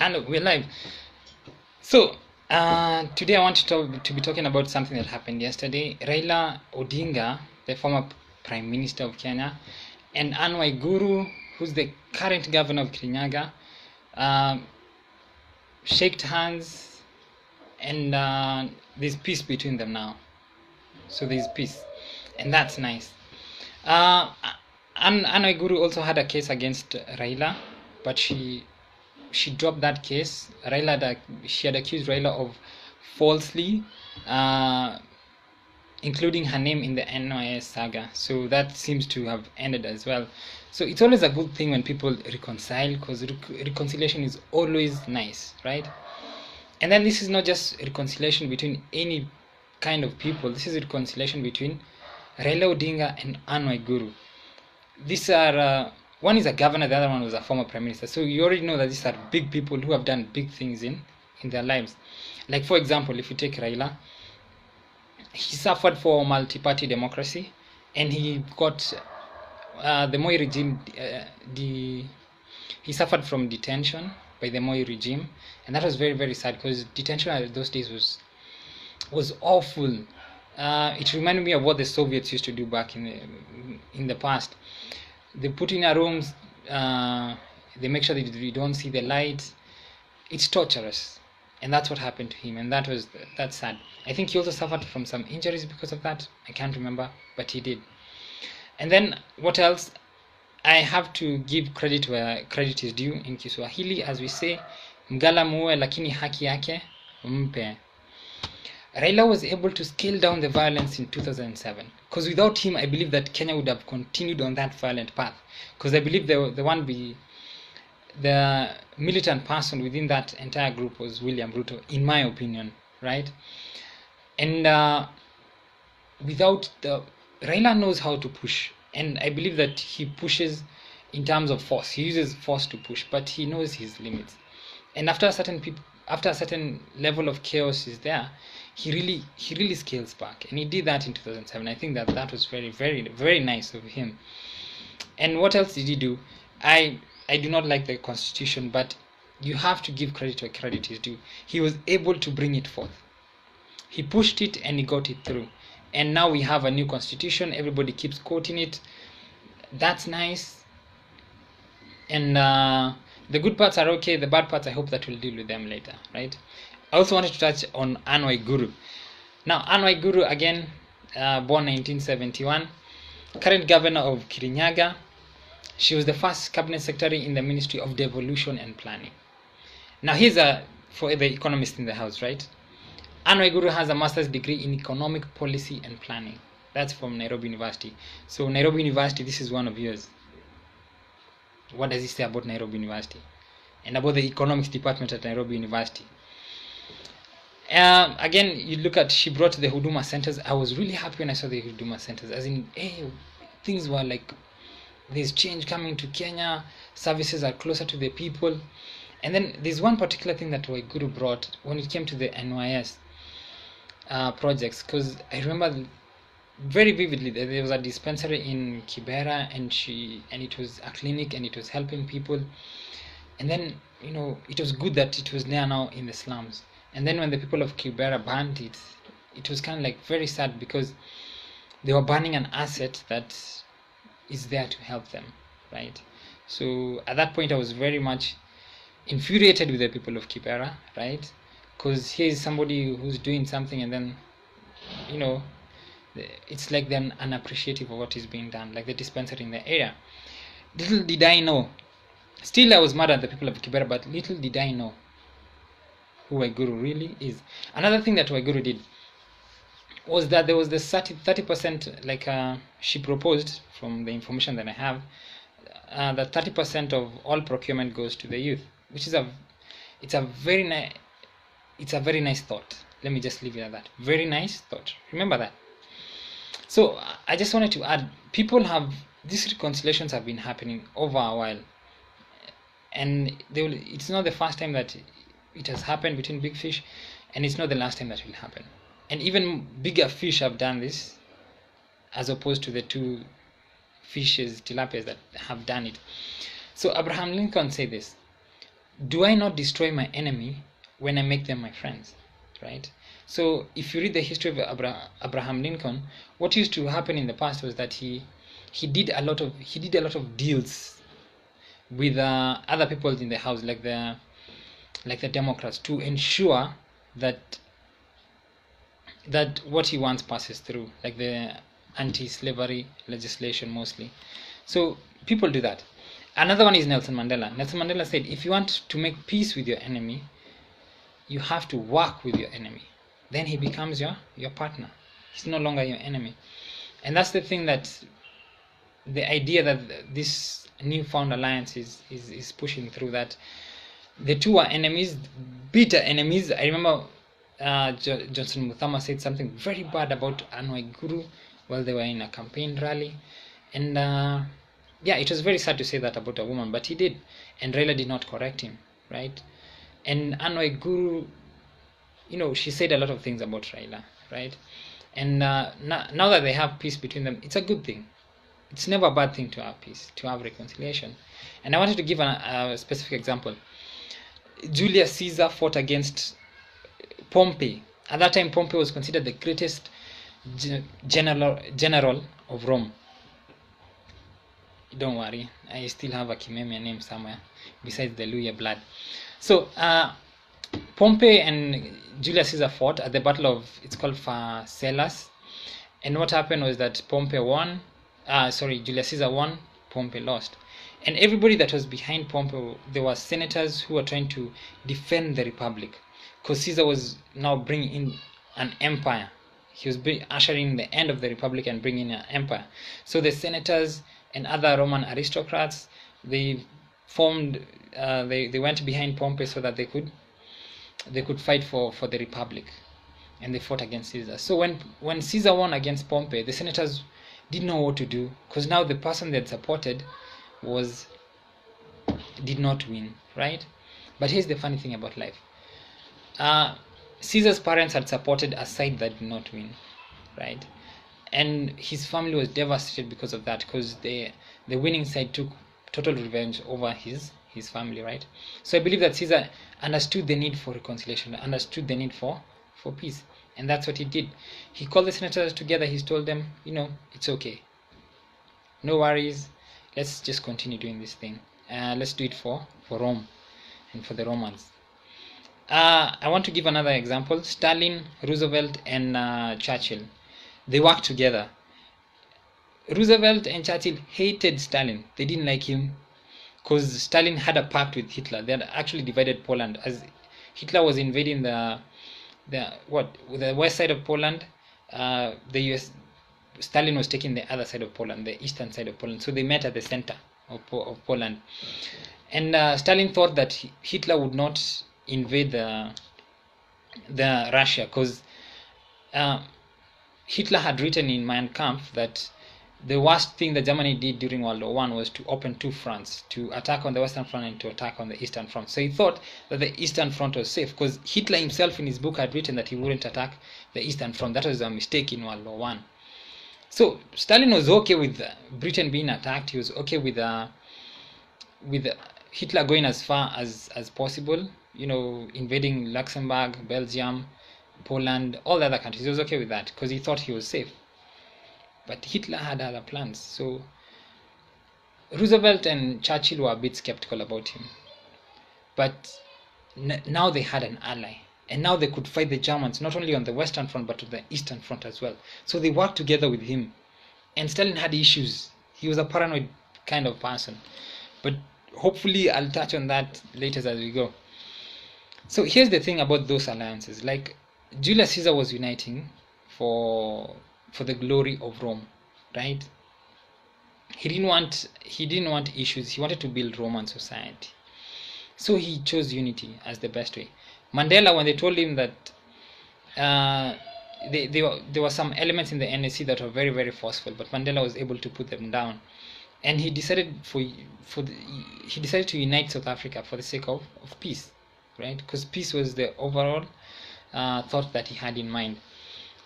And we're live. So, today I want to be talking about something that happened yesterday. Raila Odinga, the former Prime Minister of Kenya, and Waiguru, who's the current governor of Kirinyaga, shaked hands, and there's peace between them now. So there's peace, and that's nice. Waiguru also had a case against Raila, but she dropped that case. She had accused Raila of falsely including her name in the NYS saga. So that seems to have ended as well. So it's always a good thing when people reconcile, because reconciliation is always nice, right? And then this is not just reconciliation between any kind of people. This is reconciliation between Raila Odinga and Waiguru. These are one is a governor, the other one was a former prime minister. So you already know that these are big people who have done big things in their lives. Like, for example, if you take Raila, he suffered for multi-party democracy, and he got the Moi regime. He suffered from detention by the Moi regime, and that was very, very sad, because detention at those days was awful. It reminded me of what the Soviets used to do back in the past. They put in our rooms, they make sure that you don't see the light. It's torturous, and that's what happened to him, and that's sad. I think he also suffered from some injuries because of that. I can't remember, but he did. And then what else? I have to give credit where credit is due. In Kiswahili, as we say, mgala muue lakini haki yake mpe. Raila was able to scale down the violence in 2007, because without him, I believe that Kenya would have continued on that violent path, because I believe the militant person within that entire group was William Ruto, in my opinion, right? And Raila knows how to push, and I believe that he pushes in terms of force. He uses force to push, but he knows his limits. And after a certain level of chaos is there, he really scales back, and he did that in 2007. I think that was very, very, very nice of him. And what else did he do? I do not like the constitution, but you have to give credit where credit is due. He was able to bring it forth. He pushed it and he got it through, and now we have a new constitution. Everybody keeps quoting it. That's nice. And the good parts are okay. The bad parts, I hope that we'll deal with them later, right? I also wanted to touch on Waiguru. Now, Waiguru, again, born 1971, current governor of Kirinyaga. She was the first cabinet secretary in the Ministry of Devolution and Planning. Now, here's for the economist in the house, right? Waiguru has a master's degree in economic policy and planning. That's from Nairobi University. So, Nairobi University, this is one of yours. What does he say about Nairobi University? And about the economics department at Nairobi University? Again, you look at, she brought the Huduma centers. I was really happy when I saw the Huduma centers, as in, hey, things were like, there's change coming to Kenya, services are closer to the people. And then there's one particular thing that Waiguru brought when it came to the NYS projects, because I remember very vividly that there was a dispensary in Kibera, and it was a clinic, and it was helping people. And then, it was good that it was there now in the slums. And then when the people of Kibera banned it, it was kind of like very sad, because they were banning an asset that is there to help them, right? So at that point, I was very much infuriated with the people of Kibera, right? Because here is somebody who's doing something, and then, it's like they're unappreciative of what is being done, like the dispensary in the area. Little did I know. Still, I was mad at the people of Kibera, but little did I know who Waiguru really is. Another thing that Waiguru did was that there was the 30%, like she proposed, from the information that I have, that 30% of all procurement goes to the youth, which is a very nice thought. Let me just leave it at that. Very nice thought. Remember that. So I just wanted to add, these reconciliations have been happening over a while, and it's not the first time that it has happened between big fish, and it's not the last time that will happen. And even bigger fish have done this, as opposed to the two fishes, tilapias, that have done it. So Abraham Lincoln said this: do I not destroy my enemy when I make them my friends, right? So if you read the history of Abraham Lincoln, what used to happen in the past was that he did a lot of deals with other people in the house, like the Democrats, to ensure that what he wants passes through, like the anti-slavery legislation mostly. So people do that. Another one is Nelson Mandela. Nelson Mandela said, if you want to make peace with your enemy, you have to work with your enemy. Then he becomes your partner. He's no longer your enemy. And that's the thing, that the idea that this newfound alliance is pushing through, that the two are enemies, bitter enemies. I remember Johnson Muthama said something very bad about Waiguru while they were in a campaign rally. And yeah, it was very sad to say that about a woman, but he did. And Raila did not correct him, right? And Waiguru, she said a lot of things about Raila, right? And now that they have peace between them, it's a good thing. It's never a bad thing to have peace, to have reconciliation. And I wanted to give a specific example. Julius Caesar fought against Pompey. At that time, Pompey was considered the greatest general of Rome. Don't worry, I still have a Kimemia name somewhere besides the Luya blood. So Pompey and Julius Caesar fought at the battle of, it's called Pharsalus. And what happened was that Julius Caesar won, Pompey lost. And everybody that was behind Pompey, there were senators who were trying to defend the republic, because Caesar was now bringing in an empire. He was ushering the end of the republic and bringing in an empire. So the senators and other Roman aristocrats, they formed, they went behind Pompey so that they could fight for the republic, and they fought against Caesar. So when Caesar won against Pompey, the senators didn't know what to do, because now the person they had supported did not win, right? But here's the funny thing about life. Caesar's parents had supported a side that did not win, right? And his family was devastated because of that, because the winning side took total revenge over his family, right? So I believe that Caesar understood the need for reconciliation, understood the need for peace, and that's what he did. He called the senators together. He told them, it's okay, no worries, let's just continue doing this thing. Let's do it for Rome and for the Romans. I want to give another example. Stalin, Roosevelt, and Churchill, they worked together. Roosevelt and Churchill hated Stalin. They didn't like him because Stalin had a pact with Hitler. They had actually divided Poland, as Hitler was invading the west side of Poland. The US, Stalin was taking the other side of Poland, the eastern side of Poland. So they met at the center of Poland. And Stalin thought that Hitler would not invade the Russia, because Hitler had written in Mein Kampf that the worst thing that Germany did during World War I was to open two fronts, to attack on the Western Front and to attack on the Eastern Front. So he thought that the Eastern Front was safe, because Hitler himself in his book had written that he wouldn't attack the Eastern Front. That was a mistake in World War I. So Stalin was okay with Britain being attacked. He was okay with Hitler going as far as possible, invading Luxembourg, Belgium, Poland, all the other countries. He was okay with that because he thought he was safe. But Hitler had other plans. So Roosevelt and Churchill were a bit skeptical about him. But now they had an ally. And now they could fight the Germans, not only on the Western Front, but on the Eastern Front as well. So they worked together with him. And Stalin had issues. He was a paranoid kind of person. But hopefully I'll touch on that later as we go. So here's the thing about those alliances. Like, Julius Caesar was uniting for the glory of Rome, right? He didn't want issues. He wanted to build Roman society. So he chose unity as the best way. Mandela, when they told him that there were some elements in the NSC that were very, very forceful, but Mandela was able to put them down, and he decided to unite South Africa for the sake of peace, right? Because peace was the overall thought that he had in mind.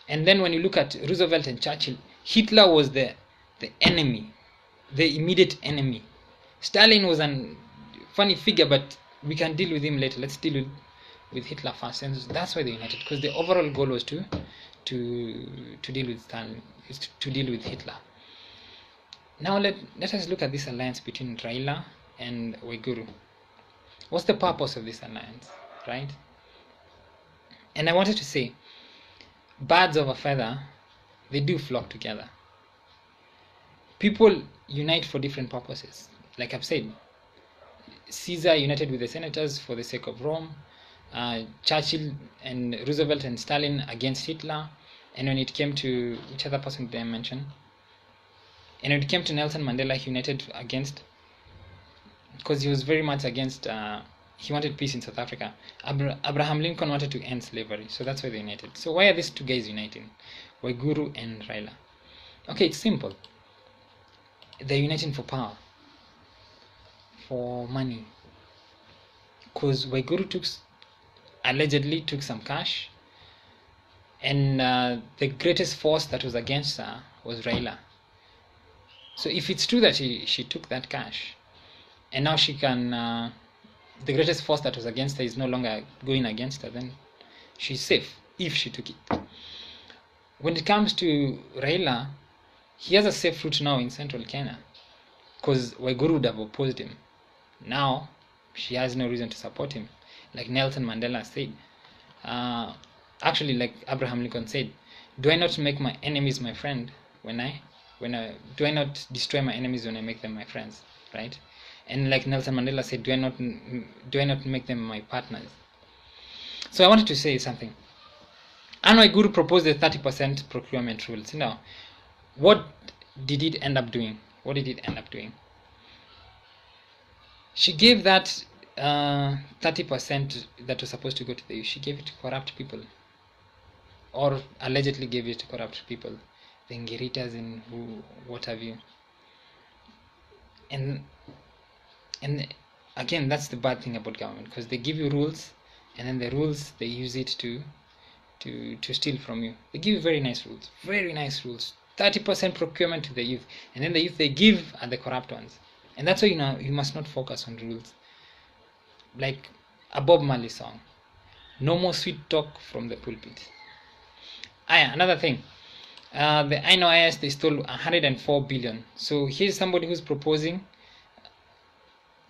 And then when you look at Roosevelt and Churchill, Hitler was the enemy, the immediate enemy. Stalin was a funny figure, but we can deal with him later. Let's deal with Hitler first. And that's why they united, because the overall goal was to deal with Stalin, to deal with Hitler. Now let us look at this alliance between Raila and Waiguru. What's the purpose of this alliance, right? And I wanted to say, birds of a feather, they do flock together. People unite for different purposes. Like I've said, Caesar united with the senators for the sake of Rome, Churchill and Roosevelt and Stalin against Hitler, and when it came to, which other person did I mention? And when it came to Nelson Mandela, he united against, because he was very much against, he wanted peace in South Africa. Abraham Lincoln wanted to end slavery, so that's why they united. So why are these two guys uniting, Waiguru and Raila? Okay, it's simple. They're uniting for power, for money, because Waiguru allegedly took some cash, and the greatest force that was against her was Raila. So if it's true that she took that cash, and now she can, the greatest force that was against her is no longer going against her, then she's safe if she took it. When it comes to Raila, he has a safe route now in central Kenya, because Waiguru would have opposed him. Now she has no reason to support him, like Nelson Mandela said. Actually, like Abraham Lincoln said, do I not make my enemies my friend do I not destroy my enemies when I make them my friends, right? And like Nelson Mandela said, do I not make them my partners? So I wanted to say something. Anne Waiguru proposed the 30% procurement rules. Now, what did it end up doing? She gave that 30% that was supposed to go to the youth, she gave it to corrupt people, or allegedly gave it to corrupt people, the Ngiritas and what have you. And again, that's the bad thing about government, because they give you rules, and then the rules they use it to steal from you. They give you very nice rules, 30% procurement to the youth, and then the youth they give are the corrupt ones. And that's why you must not focus on rules. Like a Bob Marley song, no more sweet talk from the pulpit. Another thing, the INOIS, they stole 104 billion. So here's somebody who's proposing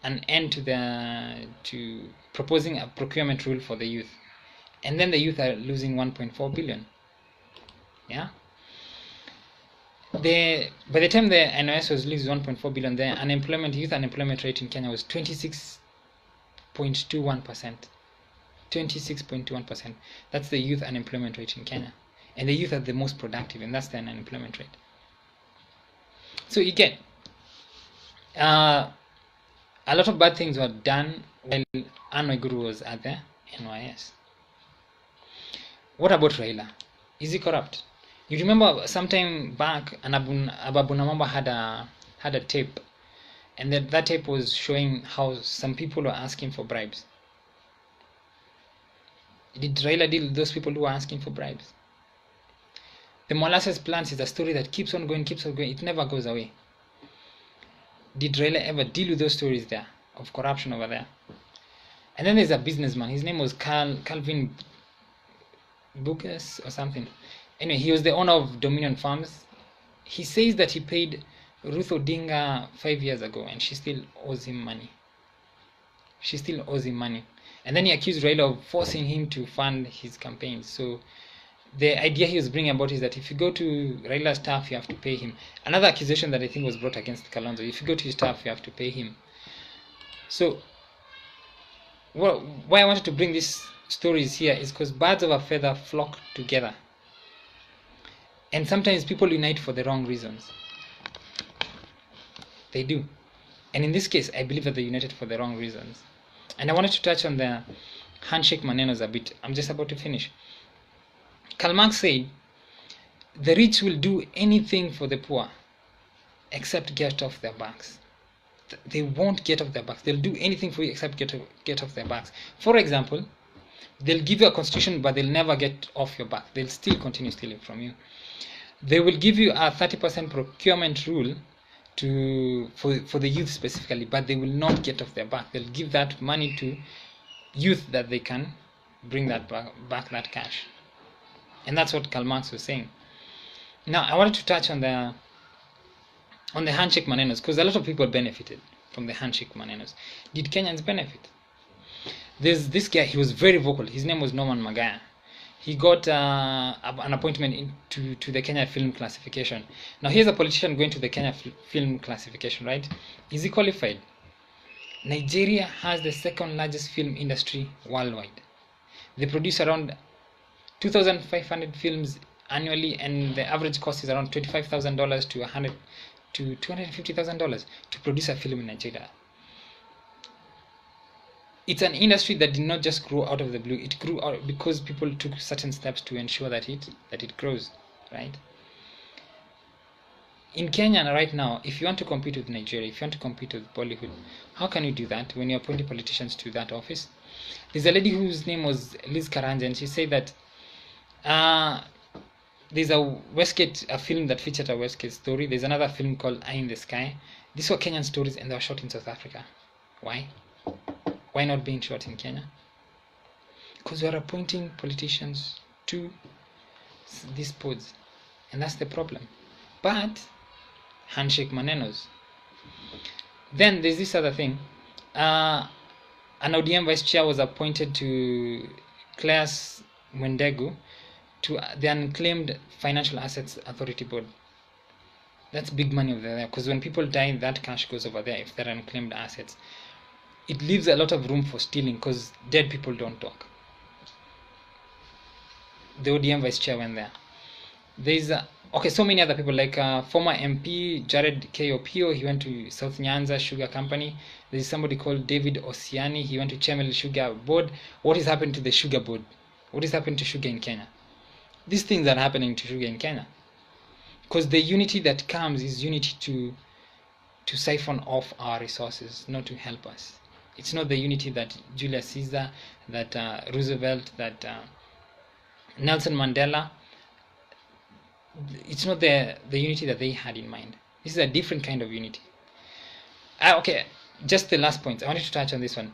an end to proposing a procurement rule for the youth, and then the youth are losing 1.4 billion. Yeah. By the time the INOIS was losing 1.4 billion, the youth unemployment rate in Kenya was 26.21%. 26.21%. That's the youth unemployment rate in Kenya. And the youth are the most productive, and that's the unemployment rate. So you get a lot of bad things were done while Anne Waiguru was at the NYS. What about Raila? Is he corrupt? You remember sometime back, Ababu Namamba had a tape, and that tape was showing how some people were asking for bribes. Did Raila deal with those people who were asking for bribes? The molasses plant is a story that keeps on going, it never goes away. Did Raila ever deal with those stories there of corruption over there? And then there's a businessman, his name was Calvin Bucas or something. Anyway, he was the owner of Dominion Farms. He says that he paid Ruth Odinga 5 years ago, and she still owes him money. And then he accused Raila of forcing him to fund his campaigns. So the idea he was bringing about is that if you go to Raila's staff, you have to pay him. Another accusation that I think was brought against Kalonzo, if you go to his staff, you have to pay him. So why I wanted to bring these stories here is because birds of a feather flock together. And sometimes people unite for the wrong reasons. They do. And in this case, I believe that they united for the wrong reasons. And I wanted to touch on the handshake manenos a bit. I'm just about to finish. Karl Marx said, the rich will do anything for the poor except get off their backs. They won't get off their backs. They'll do anything for you except get off their backs. For example, they'll give you a constitution, but they'll never get off your back. They'll still continue stealing from you. They will give you a 30% procurement rule, for the youth specifically, but they will not get off their back. They'll give that money to youth that they can bring that back that cash. And that's what Karl Marx was saying. Now I wanted to touch on the handshake manenos, because a lot of people benefited from the handshake manenos. Did Kenyans benefit? There's this guy, he was very vocal. His name was Norman Magaya. He got an appointment to the Kenya Film Classification. Now here's a politician going to the Kenya Film Classification, right? Is he qualified? Nigeria has the second largest film industry worldwide. They produce around 2,500 films annually, and the average cost is around $25,000 to $250,000 to produce a film in Nigeria. It's an industry that did not just grow out of the blue. It grew out because people took certain steps to ensure that it grows, right? In Kenya right now, if you want to compete with Nigeria, if you want to compete with Bollywood, how can you do that when you're appointing politicians to that office? There's a lady whose name was Liz Karanja, and she said that there's a film that featured a Westgate story. There's another film called Eye in the Sky. These were Kenyan stories, and they were shot in South Africa. Why? Why not being shot in Kenya? Because we are appointing politicians to these posts, and that's the problem. But handshake manenos. Then there's this other thing. An ODM vice chair was appointed to Class Mwendegu to the Unclaimed Financial Assets Authority Board. That's big money over there, because when people die, that cash goes over there if they're unclaimed assets. It leaves a lot of room for stealing, because dead people don't talk. The ODM vice chair went there. There's so many other people, like former MP Jared Kopio. He went to South Nyanza Sugar Company. There's somebody called David Osiani. He went to Chemel Sugar Board. What has happened to the sugar board? What has happened to sugar in Kenya? These things are happening to sugar in Kenya, because the unity that comes is unity to siphon off our resources, not to help us. It's not the unity that Julius Caesar, that Roosevelt, that Nelson Mandela. It's not the unity that they had in mind. This is a different kind of unity. Okay, just the last point. I wanted to touch on this one.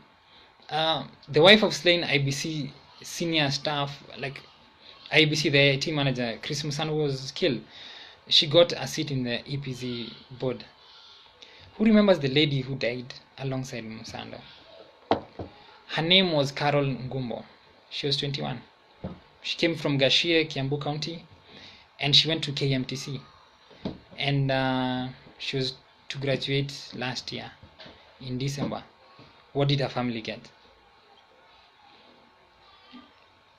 The wife of slain IBC senior staff, like IBC, the IT manager, Chris Musanu, was killed. She got a seat in the EPZ board. Who remembers the lady who died alongside Musando? Her name was Carol Ngumbo. She was 21. She came from Gashie, Kiambu County, and she went to KMTC. And she was to graduate last year in December. What did her family get?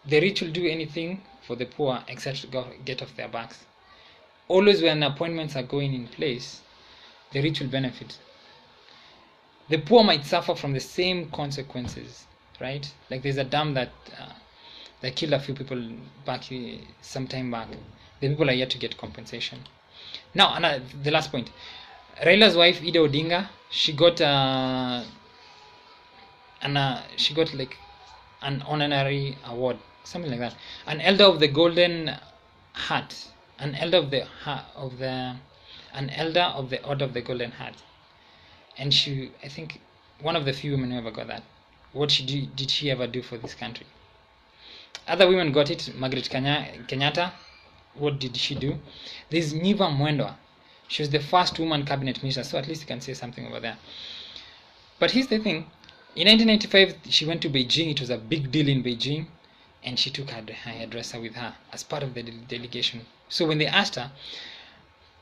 The rich will do anything for the poor except to get off their backs. Always when appointments are going in place, the rich will benefit. The poor might suffer from the same consequences, right? Like there's a dam that killed a few people some time back. The people are yet to get compensation. Now, the last point. Raila's wife, Ida Odinga, she got like an honorary award, something like that. An elder of the Golden Heart, an elder of the Order of the Golden Heart, and she, I think, one of the few women who ever got that. What did she ever do for this country? Other women got it. Margaret Kenyatta, what did she do? There's Niva Mwendwa. She was the first woman cabinet minister, so at least you can say something over there. But here's the thing. In 1995, she went to Beijing. It was a big deal in Beijing, and she took her hairdresser with her as part of the delegation. So when they asked her,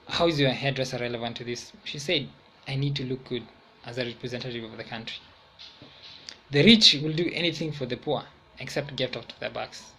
how is your hairdresser relevant to this? She said, I need to look good as a representative of the country. The rich will do anything for the poor except get off their backs.